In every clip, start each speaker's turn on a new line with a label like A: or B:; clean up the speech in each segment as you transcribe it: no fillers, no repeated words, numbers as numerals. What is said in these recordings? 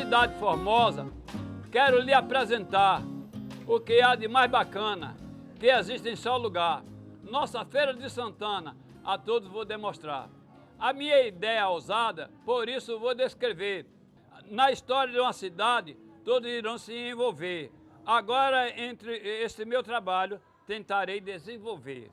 A: cidade formosa, quero lhe apresentar o que há de mais bacana que existe em seu lugar. Nossa Feira de Santana, a todos vou demonstrar. A minha ideia ousada, por isso vou descrever. Na história de uma cidade, todos irão se envolver. Agora, entre esse meu trabalho, tentarei desenvolver.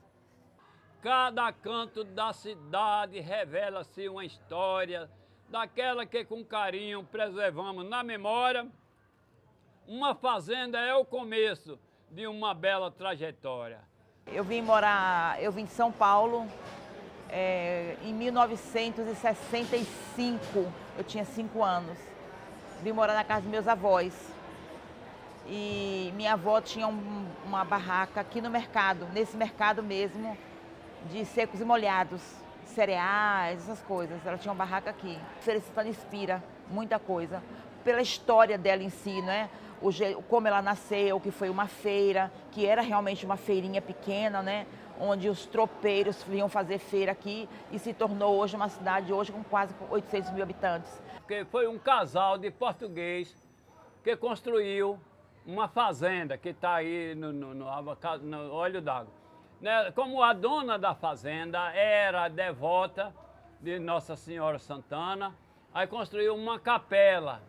A: Cada canto da cidade revela-se uma história, daquela que com carinho preservamos na memória. Uma fazenda é o começo de uma bela trajetória.
B: Eu vim de São Paulo em 1965, eu tinha 5 anos. Vim morar na casa dos meus avós. E minha avó tinha uma barraca aqui no mercado, nesse mercado mesmo, de secos e molhados, cereais, essas coisas. Ela tinha uma barraca aqui. Feira de Santana inspira muita coisa, pela história dela em si, né? Como ela nasceu, que foi uma feira, que era realmente uma feirinha pequena, né? Onde os tropeiros vinham fazer feira aqui e se tornou hoje uma cidade hoje com quase 800 mil habitantes.
A: Porque foi um casal de português que construiu uma fazenda que está aí no Olho d'Água. Né? Como a dona da fazenda era devota de Nossa Senhora Santana, aí construiu uma capela.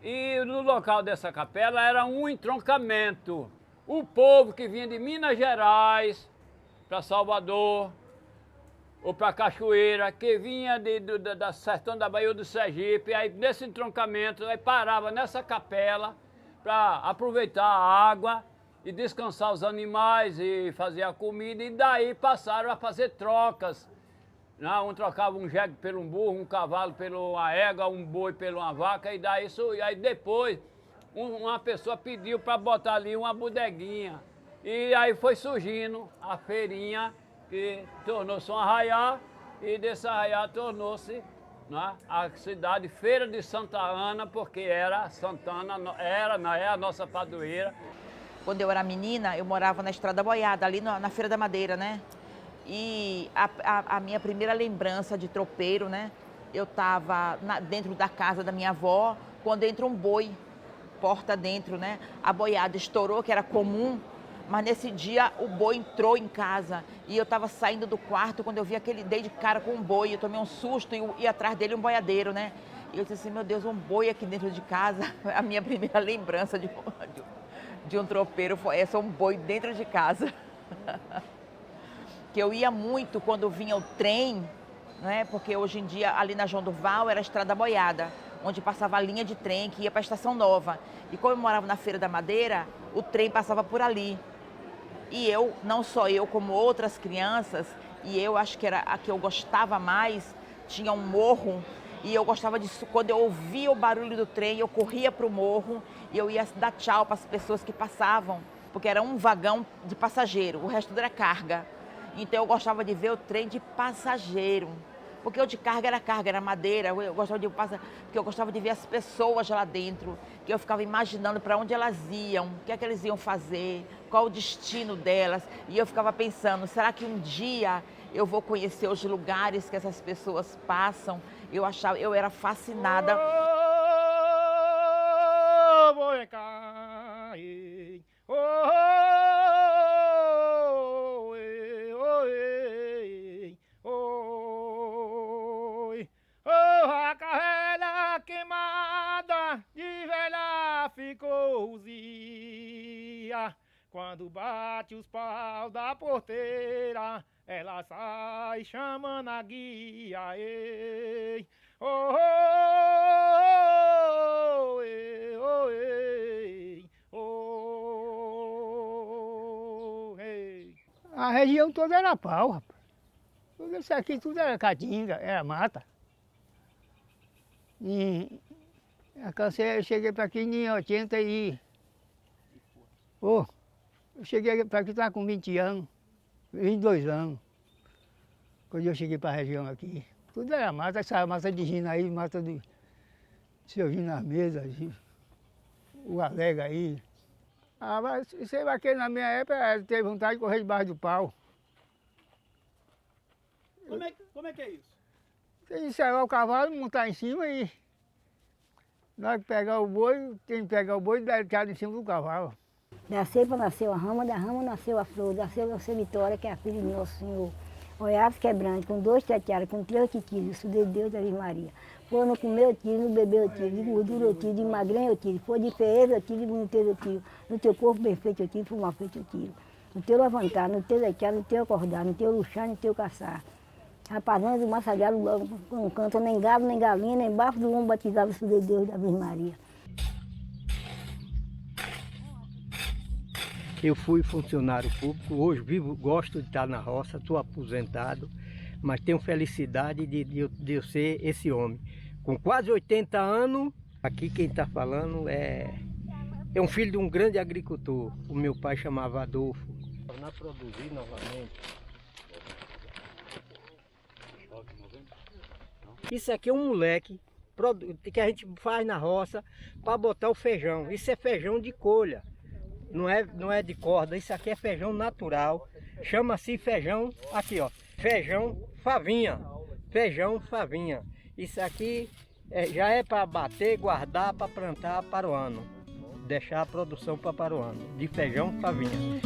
A: E no local dessa capela era um entroncamento. O povo que vinha de Minas Gerais para Salvador, ou para Cachoeira, que vinha da sertão da Bahia ou do Sergipe, aí nesse entroncamento, aí parava nessa capela para aproveitar a água e descansar os animais e fazer a comida, e daí passaram a fazer trocas. Um trocava um jegue pelo um burro, um cavalo pelo uma égua, um boi pela uma vaca, e daí aí depois uma pessoa pediu para botar ali uma bodeguinha. E aí foi surgindo a feirinha, que tornou-se um arraiá, e desse arraiá tornou-se, né, a cidade Feira de Santa Ana, porque era Santana, é a nossa padroeira.
B: Quando eu era menina, eu morava na Estrada Boiada, ali na Feira da Madeira, né? E a minha primeira lembrança de tropeiro, né? Eu estava dentro da casa da minha avó, quando entra um boi, porta dentro, né? A boiada estourou, que era comum, mas nesse dia o boi entrou em casa. E eu estava saindo do quarto quando eu vi dei de cara com um boi. Eu tomei um susto e atrás dele um boiadeiro, né? E eu disse assim, meu Deus, um boi aqui dentro de casa. A minha primeira lembrança de um tropeiro foi essa, um boi dentro de casa. Que eu ia muito quando vinha o trem, né? Porque hoje em dia ali na João Durval era a Estrada Boiada, onde passava a linha de trem que ia para a Estação Nova. E como eu morava na Feira da Madeira, o trem passava por ali. E eu, não só eu, como outras crianças, e eu acho que era a que eu gostava mais, tinha um morro, e eu gostava disso. Quando eu ouvia o barulho do trem, eu corria para o morro e eu ia dar tchau para as pessoas que passavam, porque era um vagão de passageiro, o resto era carga. Então eu gostava de ver o trem de passageiro, porque o de carga, era madeira, eu gostava de passar, porque eu gostava de ver as pessoas lá dentro, que eu ficava imaginando para onde elas iam, o que é que eles iam fazer, qual o destino delas, e eu ficava pensando, será que um dia eu vou conhecer os lugares que essas pessoas passam? Eu era fascinada.
C: A carrela queimada de velha ficou uzia. Quando bate os pau da porteira, ela sai chamando a guia. Ei, oh, oh, ei, oh, ei, oh, ei. A região toda era pau, rapaz. Tudo isso aqui tudo era caatinga, era mata. E eu cheguei para aqui em 80 e... Oh, eu cheguei para aqui, estava com 20 anos, 22 anos, quando eu cheguei para a região aqui. Tudo era mata, essa mata de Ginaí, mata de seu Ginamesa, o Alega aí. Ah, mas sei lá que na minha época teve vontade de correr debaixo do pau.
D: Como é que é isso?
C: Você encerrar o cavalo, montar em cima e Na hora que pegar o boi, tem que pegar o boi e deitar em cima do cavalo.
D: Da cepa nasceu a rama, da rama nasceu a flor, da flor nasceu a Vitória, que é a filha de Nosso Senhor. Olhares quebrante, com 2 tetearas, com 3 titilos, isso de Deus da Virgem Maria. For no comer eu tiro, no beber eu tiro, de gordura eu tiro, de magrinha eu tiro, for de feio eu tiro, de boniteza eu tiro. No teu corpo bem feito eu tiro, for mal feito eu tiro. No teu levantar, no teu deitar, no teu acordar, no teu luxar, no teu caçar. Rapazões do massagado não cantam nem galo, nem galinha, nem bafo do homem batizado, isso de Deus da Virgem Maria.
C: Eu fui funcionário público, hoje vivo, gosto de estar na roça, estou aposentado, mas tenho felicidade de eu ser esse homem. Com quase 80 anos, aqui quem está falando é um filho de um grande agricultor. O meu pai chamava Adolfo. Tornar a produzir novamente. Isso aqui é um moleque que a gente faz na roça para botar o feijão. Isso é feijão de colha. Não é de corda, isso aqui é feijão natural. Chama-se feijão, aqui ó, feijão favinha. Feijão favinha. Isso aqui já é para bater, guardar, para plantar para o ano. Deixar a produção para o ano, de feijão favinha.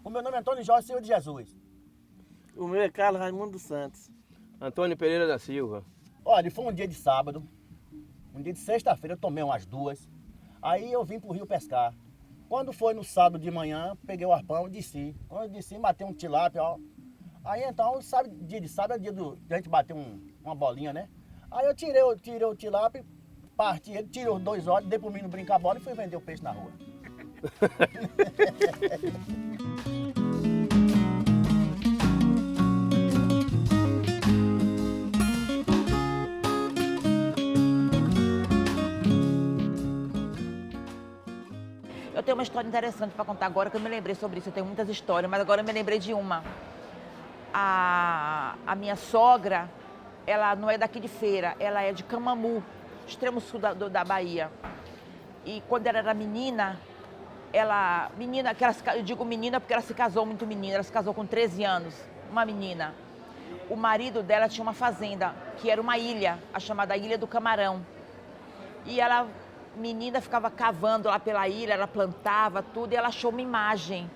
E: O meu nome é Antônio Jorge Silva de Jesus.
F: O meu é Carlos Raimundo dos Santos.
G: Antônio Pereira da Silva.
E: Olha, foi um dia de sábado, um dia de sexta-feira, eu tomei umas 2. Aí eu vim pro rio pescar. Quando foi no sábado de manhã, peguei o arpão e desci. Quando eu desci, matei um tilápia, ó. Aí então, sabe, dia de sábado é dia de a gente bater uma bolinha, né? Aí eu tirei o tilápia, parti ele, tirei os 2 olhos, dei pro menino brincar a bola e fui vender o peixe na rua.
B: Eu tenho uma história interessante para contar agora, que eu me lembrei sobre isso. Eu tenho muitas histórias, mas agora eu me lembrei de uma. A minha sogra, ela não é daqui de Feira, ela é de Camamu, extremo sul da Bahia. E quando ela era menina, eu digo menina porque ela se casou muito menina, ela se casou com 13 anos, uma menina. O marido dela tinha uma fazenda, que era uma ilha, a chamada Ilha do Camarão. E ela, menina, ficava cavando lá pela ilha, ela plantava tudo e ela achou uma imagem.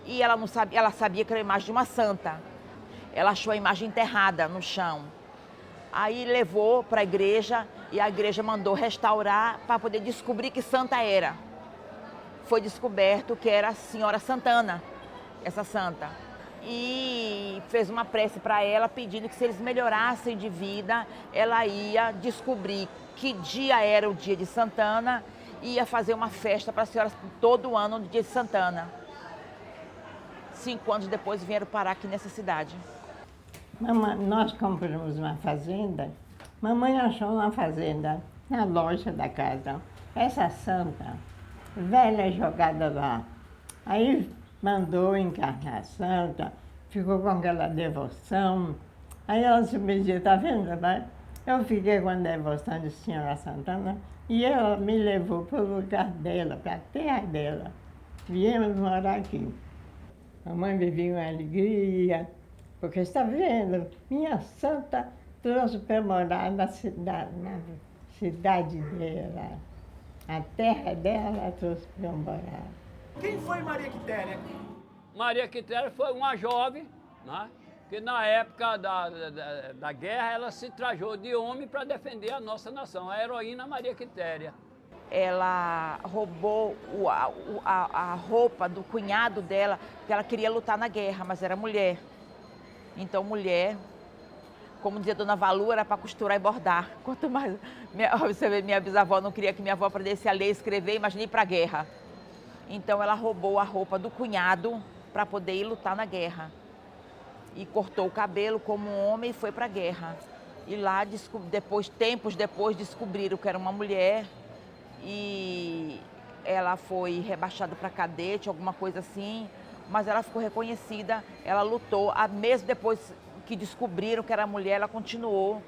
B: E ela não sabia, ela sabia que era a imagem de uma santa. Ela achou a imagem enterrada no chão. Aí levou para a igreja e a igreja mandou restaurar para poder descobrir que santa era. Foi descoberto que era a Senhora Santana, essa santa. E fez uma prece para ela pedindo que se eles melhorassem de vida, ela ia descobrir que dia era o dia de Santana e ia fazer uma festa para a senhora todo ano no dia de Santana. 5 anos depois vieram parar aqui nessa cidade.
H: Mamãe, nós compramos uma fazenda. Mamãe achou uma fazenda na loja da casa. Essa santa, velha jogada lá. Aí mandou encarnar a santa, ficou com aquela devoção. Aí ela se dizia, tá vendo, né? Eu fiquei com a devoção de Senhora Santana e ela me levou para o lugar dela, para a terra dela. Viemos morar aqui. A mãe vivia uma alegria, porque está vendo, minha santa trouxe para morar na cidade dela. A terra dela ela trouxe para morar.
E: Quem foi Maria Quitéria?
A: Maria Quitéria foi uma jovem, né? Que na época da guerra ela se trajou de homem para defender a nossa nação, a heroína Maria Quitéria.
B: Ela roubou a roupa do cunhado dela, porque ela queria lutar na guerra, mas era mulher. Então mulher, como dizia Dona Valu, era para costurar e bordar. Quanto mais, você vê, minha bisavó não queria que minha avó aprendesse a ler e escrever, imagine ir para a guerra. Então ela roubou a roupa do cunhado para poder ir lutar na guerra. E cortou o cabelo como um homem e foi para a guerra. E lá, tempos depois, descobriram que era uma mulher e ela foi rebaixada para cadete, alguma coisa assim. mas ela ficou reconhecida, ela lutou, mesmo depois que descobriram que era mulher, ela continuou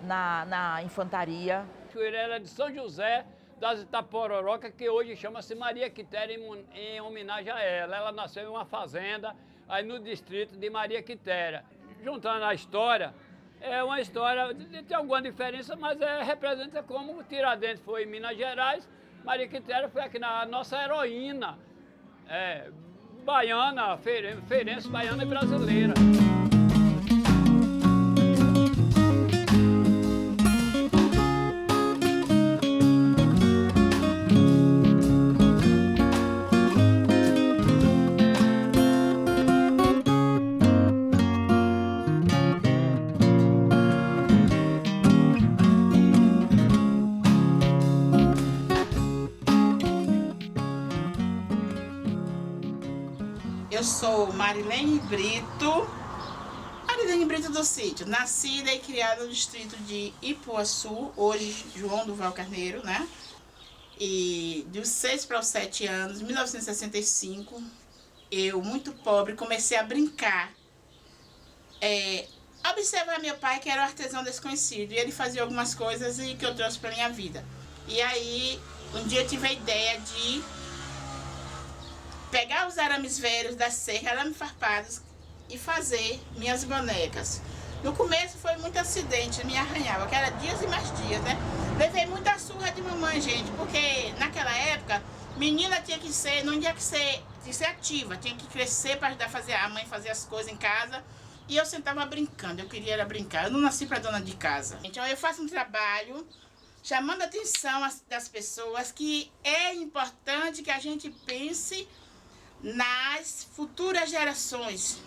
B: na infantaria.
A: Ela era de São José das Itapororoca, que hoje chama-se Maria Quitéria, em homenagem a ela. Ela nasceu em uma fazenda, aí no distrito de Maria Quitéria. Juntando a história, é uma história, tem alguma diferença, mas representa como Tiradentes foi em Minas Gerais, Maria Quitéria foi aqui a nossa heroína, baiana, feirense, baiana e brasileira.
I: Eu sou Marilene Brito do Sítio, nascida e criada no distrito de Ipuaçu, hoje João Duval Carneiro, né? E dos 6 para os 7 anos, em 1965, eu, muito pobre, comecei a brincar, observar meu pai, que era um artesão desconhecido, e ele fazia algumas coisas que eu trouxe para minha vida. E aí, um dia eu tive a ideia de pegar os arames velhos da serra, arames farpados, e fazer minhas bonecas. No começo foi muito acidente, me arranhava, que era dias e mais dias, né? Levei muita surra de mamãe, gente, porque naquela época, menina tinha que ser, não tinha que ser ativa, tinha que crescer para ajudar a mãe fazer as coisas em casa. E eu sentava brincando, eu queria era brincar, eu não nasci para dona de casa. Então eu faço um trabalho chamando a atenção das pessoas que é importante que a gente pense nas futuras gerações.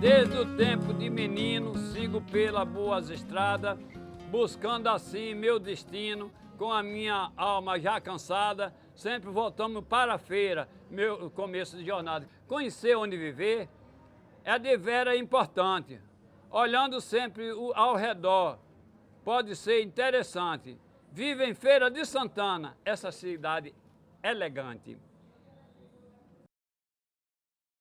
A: Desde o tempo de menino, sigo pela boas estradas, buscando assim meu destino, com a minha alma já cansada, sempre voltamos para a feira, meu começo de jornada. Conhecer onde viver é devera importante, olhando sempre ao redor, pode ser interessante. Vive em Feira de Santana, essa cidade elegante.